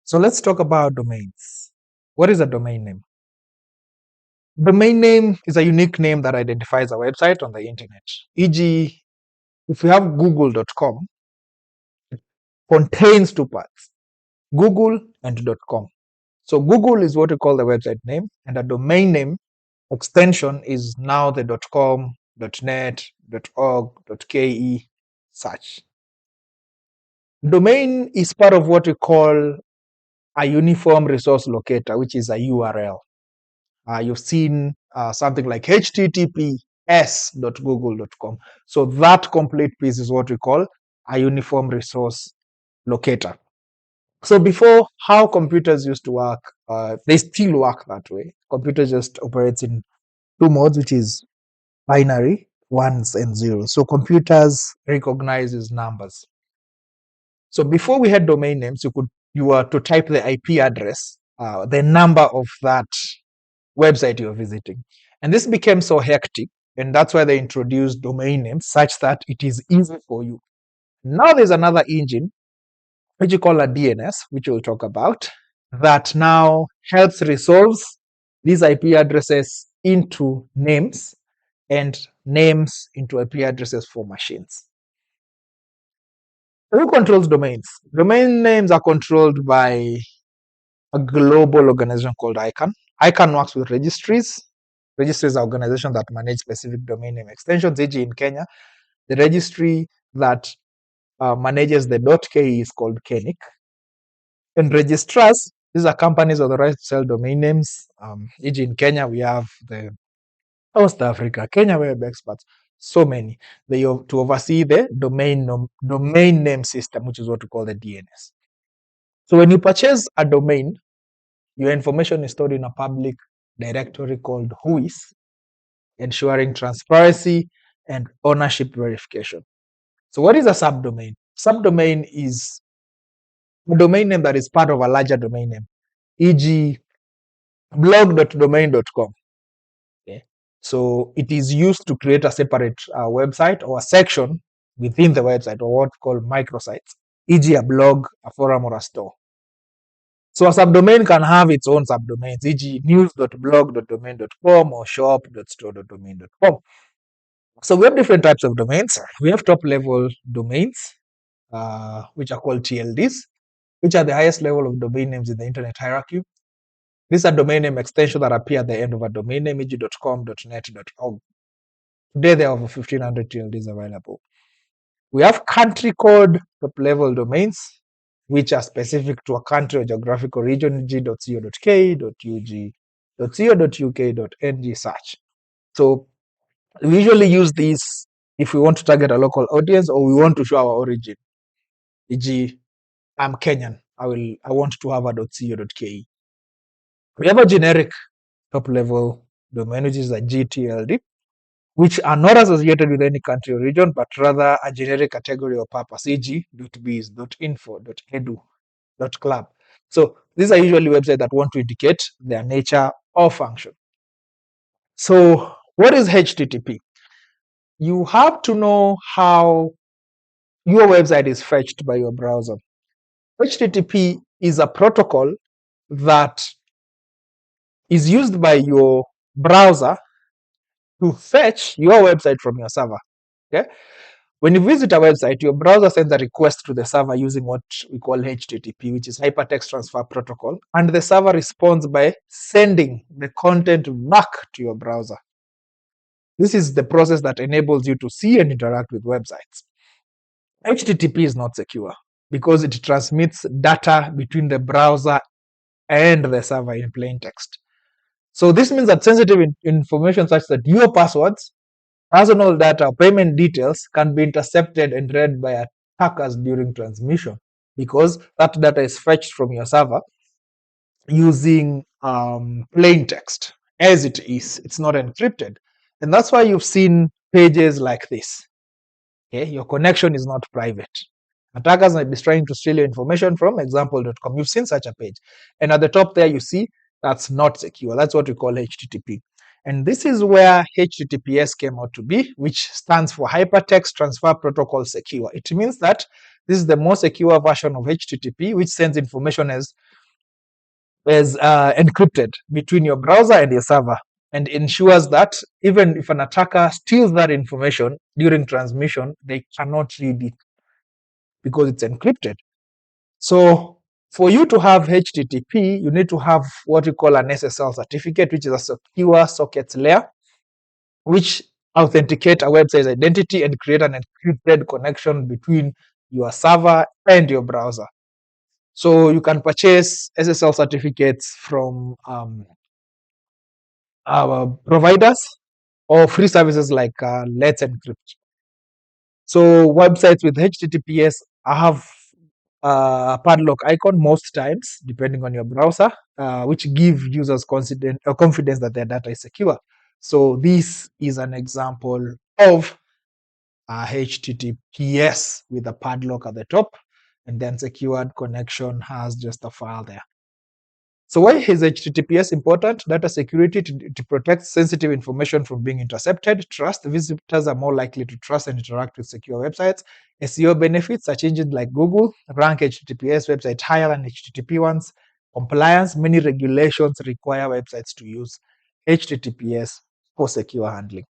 So let's talk about domains. What is a domain name? Domain name is a unique name that identifies a website on the internet. E.g., if you have google.com, it contains two parts, Google and .com. So Google is what we call the website name, and a domain name extension is now the .com, .net, .org, .ke such. Domain is part of what we call a uniform resource locator, which is a URL. You've seen something like https.google.com. So that complete piece is what we call a uniform resource locator. So before, how computers used to work, they still work that way. Computer just operates in two modes, which is binary, ones and zeros. So computers recognize these numbers. So before we had domain names, you were to type the IP address, the number of that website you're visiting. And this became so hectic, and that's why they introduced domain names such that it is easy for you. Now there's another engine, which you call a DNS, which we'll talk about, that now helps resolve these IP addresses into names and names into IP addresses for machines. Who controls domains? Domain names are controlled by a global organization called ICANN. ICANN works with registries. Registries are organizations that manage specific domain name extensions. E.g., in Kenya, the registry that manages the .ke is called KENIC. And registrars, these are companies authorized to sell domain names. E.g., in Kenya, we have the South Africa, Kenya Web Experts, so many. They have to oversee the domain name system, which is what we call the DNS. So when you purchase a domain, your information is stored in a public directory called WHOIS, ensuring transparency and ownership verification. So what is a subdomain? Subdomain is a domain name that is part of a larger domain name, e.g. blog.domain.com. Okay. So it is used to create a separate website or a section within the website, or what we call microsites, e.g. a blog, a forum, or a store. So a subdomain can have its own subdomains, e.g. news.blog.domain.com or shop.store.domain.com. So we have different types of domains. We have top level domains, which are called TLDs, which are the highest level of domain names in the internet hierarchy. These are domain name extensions that appear at the end of a domain name, e.g. .com, .net, .org. Today there are over 1,500 TLDs available. We have country code top level domains, which are specific to a country or geographical region, g.co.k, .ug, .co.uk, .ng, such. So we usually use these if we want to target a local audience or we want to show our origin. E.g., I'm Kenyan. I want to have a .co.ke. We have a generic top level domain, which is a GTLD, which are not associated with any country or region, but rather a generic category or purpose, e.g. .biz, .info, .edu, .club. So these are usually websites that want to indicate their nature or function. So what is HTTP? You have to know how your website is fetched by your browser. HTTP is a protocol that is used by your browser to fetch your website from your server. Okay? When you visit a website, your browser sends a request to the server using what we call HTTP, which is Hypertext Transfer Protocol, and the server responds by sending the content back to your browser. This is the process that enables you to see and interact with websites. HTTP is not secure because it transmits data between the browser and the server in plain text. So this means that sensitive information such that your passwords, personal data, payment details can be intercepted and read by attackers during transmission, because that data is fetched from your server using plain text as it is. It's not encrypted. And that's why you've seen pages like this. Okay? Your connection is not private. Attackers might be trying to steal your information from example.com. You've seen such a page. And at the top there, you see that's not secure. That's what we call HTTP. And this is where HTTPS came out to be, which stands for Hypertext Transfer Protocol Secure. It means that this is the most secure version of HTTP, which sends information as is encrypted between your browser and your server, and ensures that even if an attacker steals that information during transmission, they cannot read it because it's encrypted. So for you to have HTTP, you need to have what we call an SSL certificate, which is a secure sockets layer, which authenticate a website's identity and create an encrypted connection between your server and your browser. So you can purchase SSL certificates from our providers or free services like Let's Encrypt. So websites with HTTPS have a padlock icon most times, depending on your browser, which give users confidence that their data is secure. So this is an example of HTTPS with a padlock at the top, and then secured connection has just a file there. So why is HTTPS important? Data security to protect sensitive information from being intercepted. Trust. Visitors are more likely to trust and interact with secure websites. SEO benefits. Search engines like Google rank HTTPS websites higher than HTTP ones. Compliance. Many regulations require websites to use HTTPS for secure handling.